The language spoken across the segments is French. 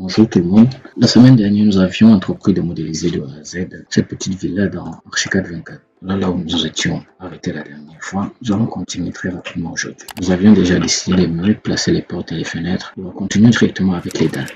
Bonjour tout le monde. La semaine dernière, nous avions entrepris de modéliser de A à Z cette petite villa dans Archicad 24. Là où nous étions arrêtés la dernière fois, nous allons continuer très rapidement aujourd'hui. Nous avions déjà dessiné les murs, placé les portes et les fenêtres. On va continuer directement avec les dalles.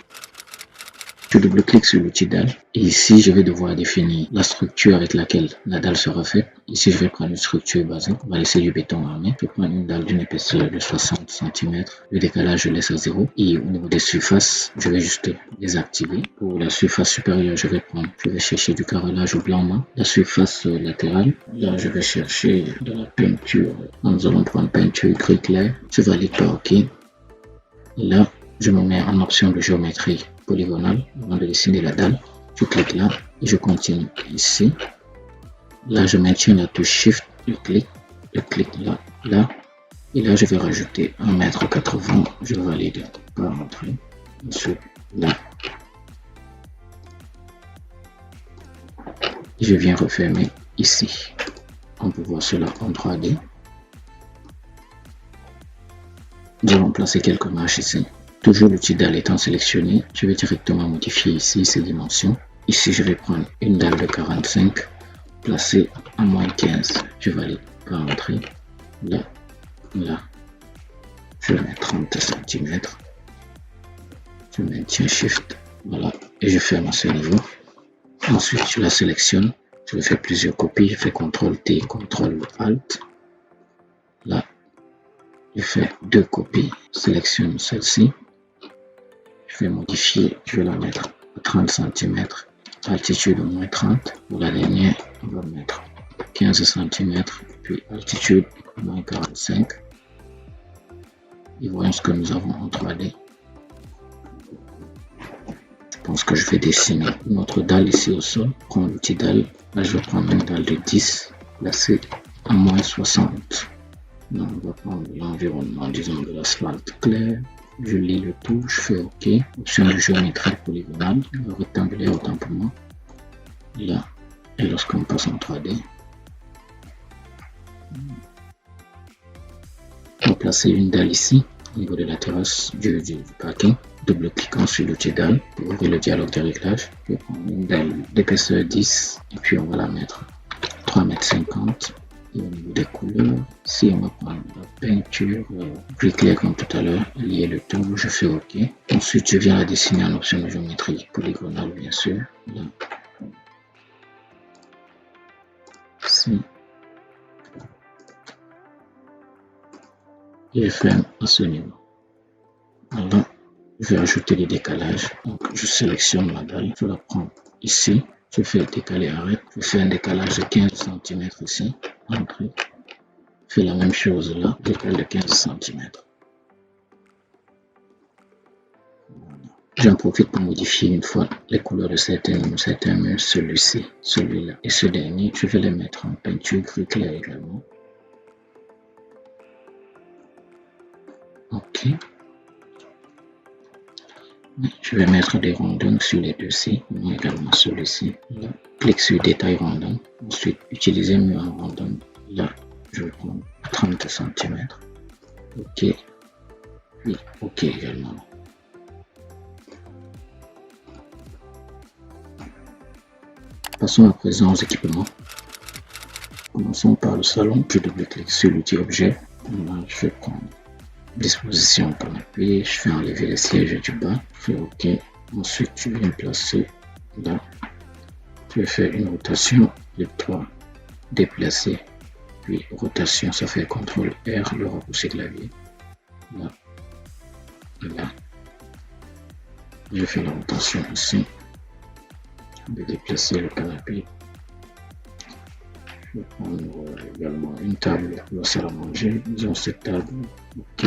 Je double-clique sur l'outil dalle et ici je vais devoir définir la structure avec laquelle la dalle sera faite. Ici je vais prendre une structure basique, on va laisser du béton armé. Je prends une dalle d'une épaisseur de 60 cm, le décalage je laisse à 0 et au niveau des surfaces je vais juste désactiver. Pour la surface supérieure je vais chercher du carrelage au blanc. La surface latérale, là je vais chercher de la peinture. Nous allons prendre peinture gris clair, je valide par OK. Et là je me mets en option de géométrie polygonale avant de dessiner la dalle. Je clique là et je continue ici. Là, je maintiens la touche Shift, je clique là, et là, je vais rajouter 1,80 m. Je valide par entrée. Ensuite, là, je viens refermer ici. On peut voir cela en 3D. Nous allons placer quelques marches ici. Toujours l'outil dalle étant sélectionné, je vais directement modifier ici ses dimensions. Ici, je vais prendre une dalle de 45, placer à -15. Je valide par entrée. Là, je mets 30 cm. Je maintiens Shift, voilà, et je ferme à ce niveau. Ensuite, je la sélectionne. Je vais faire plusieurs copies. Je fais CTRL-T, CTRL-ALT. Là, je fais 2 copies. Sélectionne celle-ci. Je vais modifier, je vais la mettre à 30 cm, altitude au moins 30. Pour la dernière, on va mettre 15 cm, puis altitude au moins 45. Et voyons ce que nous avons en 3D. Je pense que je vais dessiner notre dalle ici au sol. Prends l'outil dalle. Là, je vais prendre une dalle de 10, placer à -60. Donc, on va prendre l'environnement, disons, de l'asphalte clair. Je lis le tout, je fais OK. Option de géométrie polygonale, rectangulaire autant pour moi. Là, et lorsqu'on passe en 3D, on va placer une dalle ici, au niveau de la terrasse du parking. Double-cliquant sur l'outil dalle pour ouvrir le dialogue de réglage. Je vais prendre une dalle d'épaisseur 10 et puis on va la mettre 3,50 m. Et au niveau des couleurs, si on va prendre la peinture gris clair comme tout à l'heure, lier le tout, je fais OK. Ensuite, je viens la dessiner en option de géométrie polygonale, bien sûr. Là. Ici. Et je ferme à ce niveau. Voilà. Je vais ajouter des décalages. Donc, je sélectionne la dalle, je la prends ici. Je fais décaler arrête. Je fais un décalage de 15 cm ici. Entrée. Je fais la même chose là, décale de 15 cm. J'en profite pour modifier une fois les couleurs de certains murs, celui-ci, celui-là et ce dernier. Je vais les mettre en peinture gris clair également. OK. Je vais mettre des rondins sur les deux-ci, également celui-ci. Là, clique sur détail rondin. Ensuite, utiliser mur en rondin. Là, je vais prendre 30 cm. OK. Puis OK également. Passons à présent aux équipements. Commençons par le salon. Je double-clique sur l'outil objet. Là, je vais prendre disposition canapé. Je fais enlever les sièges du bas. Je fais OK. Ensuite, je viens placer là. Je vais faire une rotation de 3. Déplacer. Puis rotation, ça fait CTRL R, le raccourci clavier. Là. Et là. Je fais la rotation ici. Je vais déplacer le canapé. Je vais prendre également une table pour la salle à manger. Disons cette table. OK.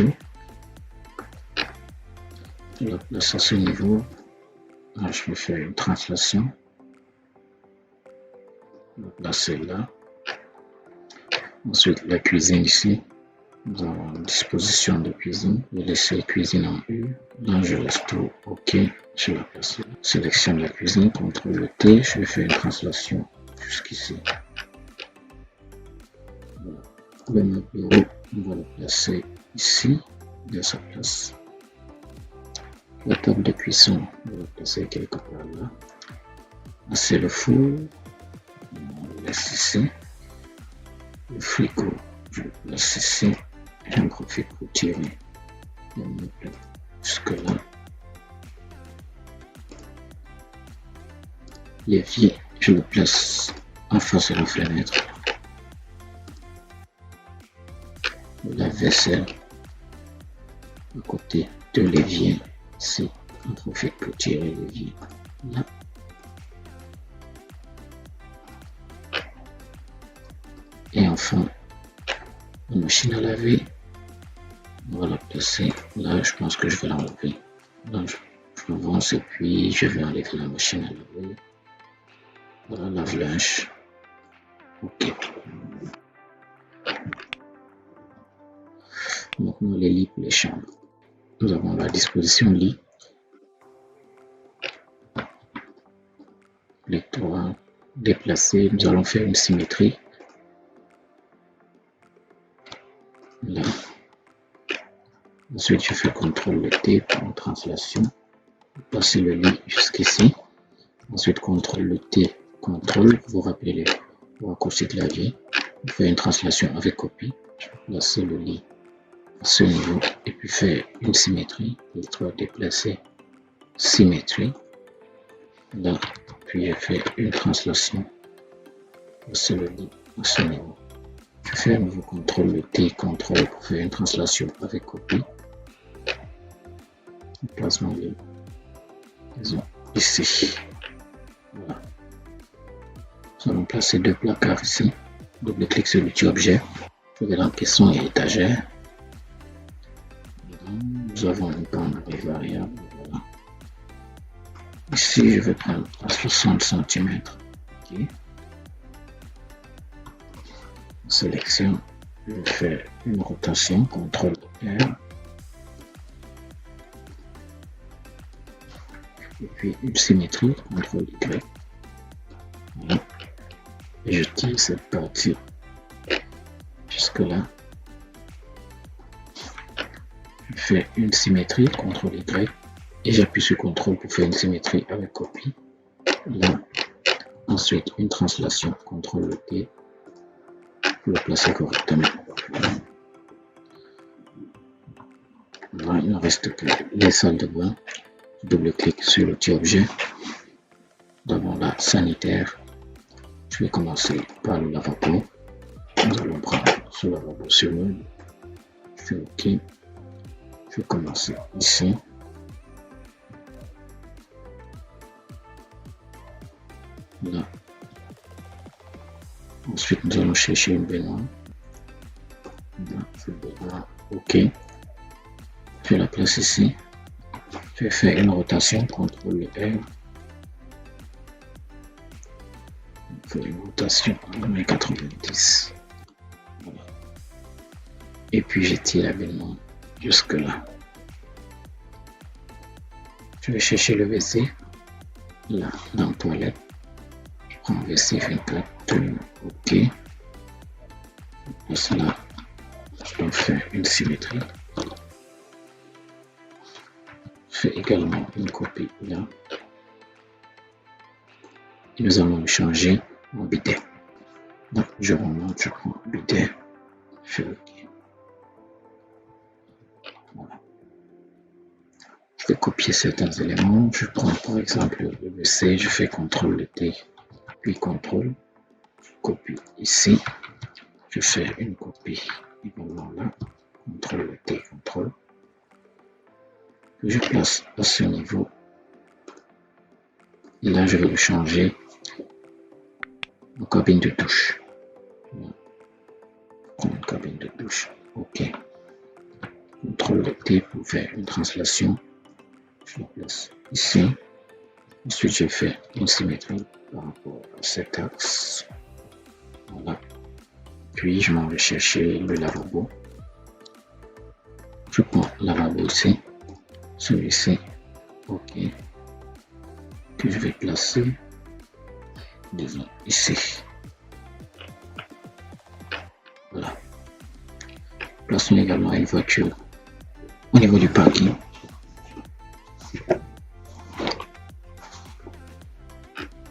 Je la place à ce niveau. Là, je vais faire une translation. Je vais la placer là. Ensuite, la cuisine ici. Nous avons une disposition de cuisine. Je vais laisser cuisine en U. Là, je laisse tout OK. Je la place là. Sélectionne la cuisine, CTRL T. Je vais faire une translation jusqu'ici. Voilà. Le bureau, on va le placer ici, de sa place. La table de cuisson, on va la placer quelque part là. C'est le four, on le laisse ici. Le frigo, je le place ici. J'en profite pour tirer le meuble jusque là. L'évier, je le place en face de la fenêtre. La vaisselle à côté de l'évier, ici. On profite pour tirer l'évier là. Et enfin, la machine à laver, on va la placer là. Je pense que je vais l'enlever. Là, je l'avance et puis je vais enlever la machine à laver. Voilà, lave-linge. Ok. Maintenant, les lits pour les chambres. Nous avons la disposition lit. Les trois déplacés. Nous allons faire une symétrie. Là. Ensuite, je fais CTRL T pour une translation. Passer le lit jusqu'ici. Ensuite, CTRL T, CTRL, vous rappelez les raccourcis clavier. Je fais une translation avec copie. Je vais placer le lit à ce niveau et puis faire une symétrie. Les trois déplacés, symétrie. Là, puis je fais une translation. Passer le lit à ce niveau. Je fais un nouveau CTRL T, CTRL pour faire une translation avec copie. Je place mon lit. Ici. Voilà. Nous allons placer deux placards ici. Double-clic sur l'outil objet. Je vais dans caisson et étagère. Nous avons une gamme variable. Voilà. Ici, je vais prendre à 60 cm. Okay. Sélection. Je vais faire une rotation. CTRL R. Et puis une symétrie. CTRL Y. Voilà. Et je tire cette partie jusque là. Je fais une symétrie, CTRL Y, et j'appuie sur CTRL pour faire une symétrie avec copie. Là, ensuite une translation, CTRL T, pour le placer correctement. Voilà, il ne reste que les salles de bain. Double-clic sur l'outil objet. Nous avons la sanitaire. Je vais commencer par le lavabo. Nous allons prendre ce lavabo sur meuble. Je fais OK. Je vais commencer ici. Là. Ensuite, nous allons chercher une baignoire. Là, je vais OK. Je la place ici. Je vais faire une rotation, CTRL R. Je fais une rotation à 90. Voilà. Et puis j'étire la baignoire jusque là. Je vais chercher le WC. Là, dans la toilette. Je prends WC 24. OK. Pour cela, je dois faire une symétrie. Je fais également une copie là. Et nous allons changer en bidet. Donc, je remonte, je prends bidet. Je fais OK. Voilà. Je vais copier certains éléments. Je prends par exemple le WC, je fais CTRL T, puis CTRL. Je copie ici. Je fais une copie également là. CTRL T, CTRL. Je place à ce niveau. Et là, je vais le changer en cabine de douche. Voilà. Prends une cabine de douche. OK. CTRL T pour faire une translation. Je la place ici. Ensuite, je fais une symétrie par rapport à cet axe. Voilà. Puis, je m'en vais chercher le lavabo. Je prends le lavabo ici. Celui-ci. OK. Que je vais placer disons ici. Voilà. Plaçons également une voiture au niveau du parking.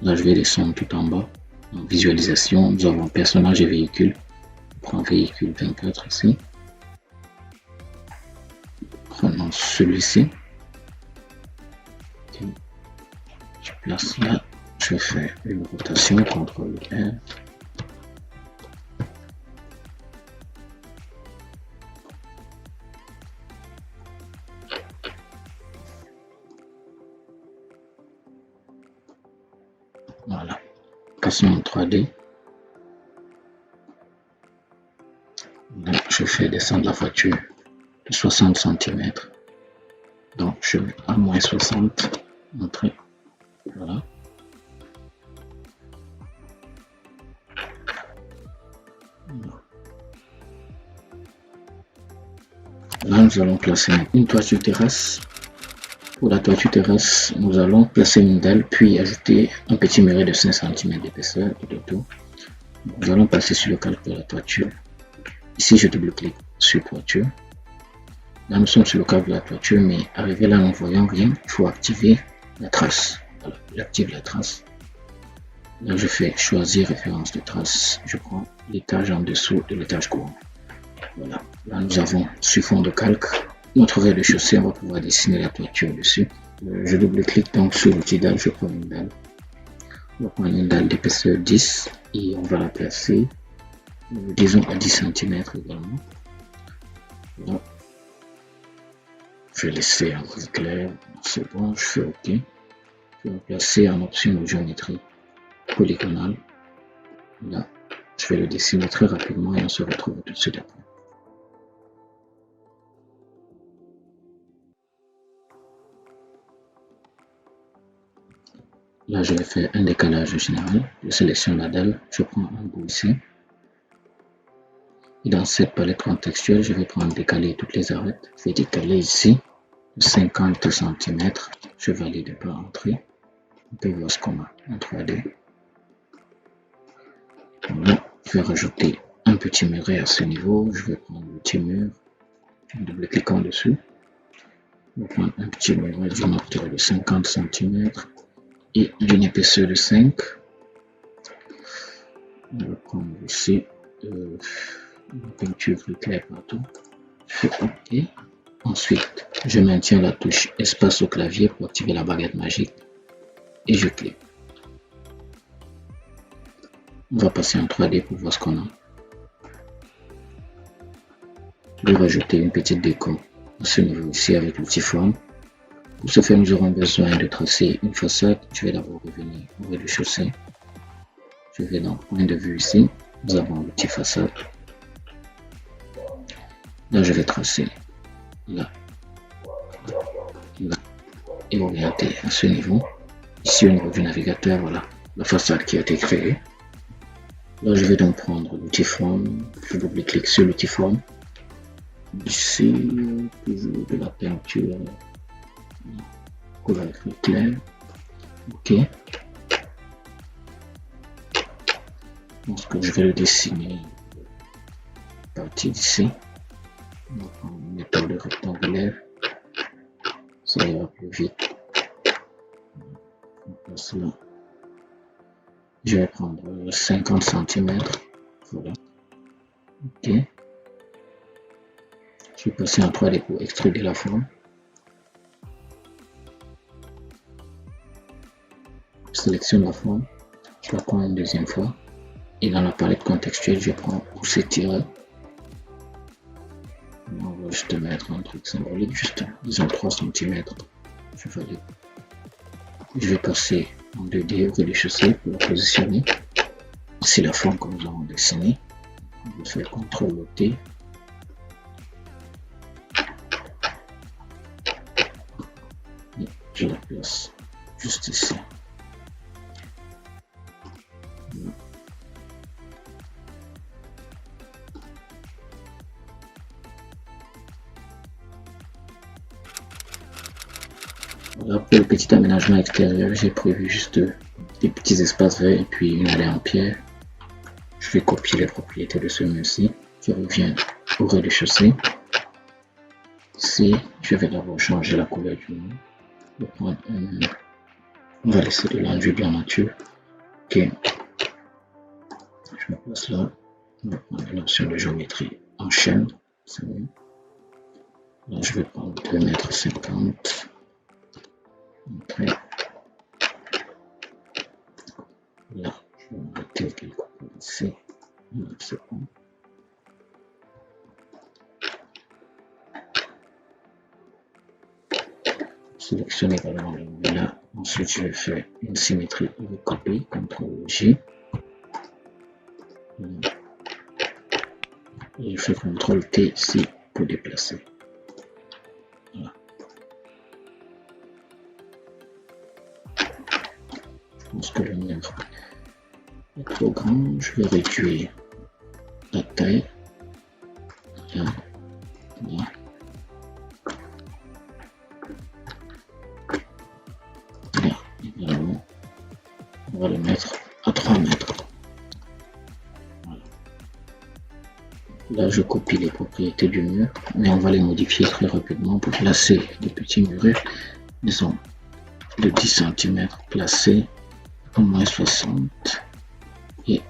Là, je vais descendre tout en bas. En visualisation, nous avons personnage et véhicule. Je prends véhicule 24 ici. Prenons celui-ci. Okay. Je place là. Je fais une rotation, CTRL R. Voilà. Passons en 3D. Là, je fais descendre la voiture de 60 cm. Donc, je mets à moins 60. Entrée. Voilà. Là, nous allons placer une toiture terrasse. Pour la toiture terrasse, nous allons placer une dalle, puis ajouter un petit muret de 5 cm d'épaisseur tout autour. Nous allons passer sur le calque de la toiture. Ici, je double-clique sur toiture. Là, nous sommes sur le câble de la toiture, mais arrivé là, nous ne voyons rien. Il faut activer la trace. Voilà, j'active la trace. Là, je fais choisir référence de trace. Je prends l'étage en dessous de l'étage courant. Voilà. Là, nous avons sur fond de calque notre rez-de-chaussée. On va pouvoir dessiner la toiture dessus. Je double-clique donc sur l'outil dalle. Je prends une dalle. On va prendre une dalle d'épaisseur 10 et on va la placer, disons, à 10 cm également. Là, je vais laisser un gris clair. C'est bon, je fais OK. Je vais placer en option de géométrie polygonale. Là, je vais le dessiner très rapidement et on se retrouve tout de suite après. Là, je vais faire un décalage général. Je sélectionne la dalle, je prends un bout ici. Et dans cette palette contextuelle, je vais prendre décaler toutes les arêtes. Je vais décaler ici de 50 cm. Je valide par entrée. On peut voir ce qu'on a en 3D. Voilà. Je vais rajouter un petit muret à ce niveau. Je vais prendre le petit mur, double-cliquant dessus. Je vais prendre un petit muret d'une hauteur de 50 cm et d'une épaisseur de 5. Je vais prendre ici une peinture plus claire partout. Je fais OK. Ensuite, je maintiens la touche espace au clavier pour activer la baguette magique et je clique. On va passer en 3D pour voir ce qu'on a. Je vais rajouter une petite déco à ce niveau ici avec l'outil forme. Pour ce faire, nous aurons besoin de tracer une façade. Je vais d'abord revenir au rez-de-chaussée. Je vais dans point de vue ici. Nous avons l'outil façade. Là, je vais tracer là, là et orienter à ce niveau. Ici, au niveau du navigateur, voilà la façade qui a été créée. Là, je vais donc prendre l'outil forme. Je double-clique sur l'outil forme. Ici, toujours de la peinture couleur claire. OK. Donc, je vais le dessiner à partir d'ici. On va prendre une méthode rectangulaire. Ça ira plus vite. On place là. Je vais prendre 50 cm. Voilà. OK. Je vais passer en 3D pour extruder la forme. Je sélectionne la forme. Je la prends une deuxième fois. Et dans la palette contextuelle, je prends où s'étirer. On va juste mettre un truc symbolique, juste disons 3 cm. Je valide. Je vais passer en 2D au rez-de-chaussée pour la positionner. C'est la forme que nous avons dessinée. On va faire CTRL-T. Et je la place juste ici. Voilà, pour le petit aménagement extérieur, j'ai prévu juste des petits espaces verts et puis une allée en pierre. Je vais copier les propriétés de ce mur-ci. Je reviens au rez-de-chaussée. Ici, je vais d'abord changer la couleur du mur. Je vais prendre On va laisser de l'enduit bien nature. Ok. Je me place là. On va prendre la notion de géométrie en chaîne. C'est mieux. Là, je vais prendre 2,50 m. Entrée. Là, je vais arrêter quelque part ici. Là, c'est bon. Sélectionne également le là. Ensuite, je vais faire une symétrie avec copier, CTRL-J. Et je fais CTRL-T ici pour déplacer. Voilà. Je pense que le mien est trop grand. Je vais réduire la taille. Là. Là. Là, évidemment. On va le mettre à 3 mètres. Voilà. Là, je copie les propriétés du mur, mais on va les modifier très rapidement pour placer des petits murets, disons de 10 cm placés au moins 60 et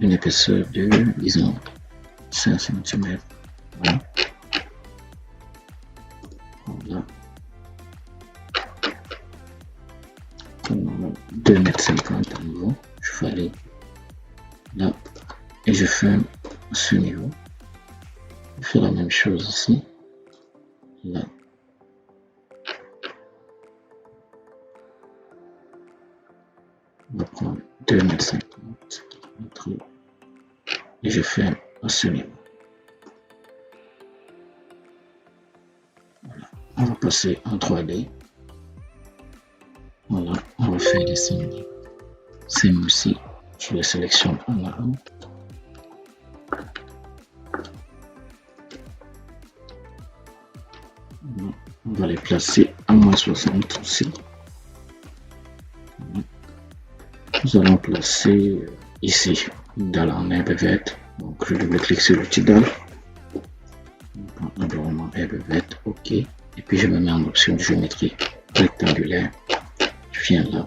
une épaisseur de, disons, 5 cm. Voilà. Voilà. 2,50 m à nouveau. Je vais aller là et je ferme à ce niveau. Je fais la même chose ici. Là. On va prendre 2,50 m et je ferme à ce niveau. Voilà. On va passer en 3D. Voilà, on va faire descendre ces murs-ci. Je les sélectionne en avant. Voilà. On va les placer à moins 60 aussi. Voilà. Nous allons placer ici une dalle en herbe verte. Donc je double-clique sur l'outil dalle. Environnement herbe verte, OK. Et puis je me mets en option de géométrie rectangulaire. Je viens là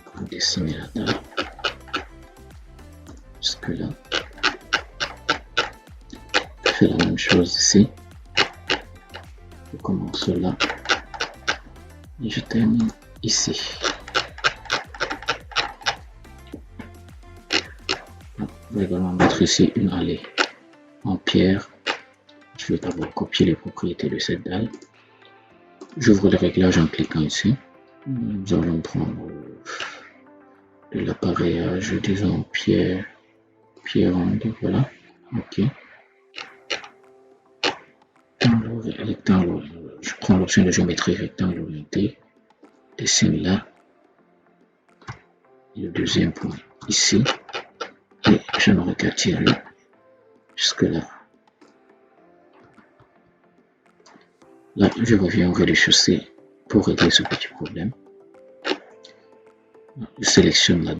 pour dessiner la dalle. Jusque là. Je fais la même chose ici. Je commence là. Et je termine ici. Je vais également mettre ici une allée en pierre. Je vais d'abord copier les propriétés de cette dalle. J'ouvre le réglage en cliquant ici. Nous allons prendre de l'appareillage, disons pierre ronde, voilà. OK. Rectangle, je prends l'option de géométrie rectangle orienté. Dessine là. Et le deuxième point ici. Et je me recatire là. Jusque là. Là, je reviens au rez-de-chaussée pour régler ce petit problème. Je sélectionne la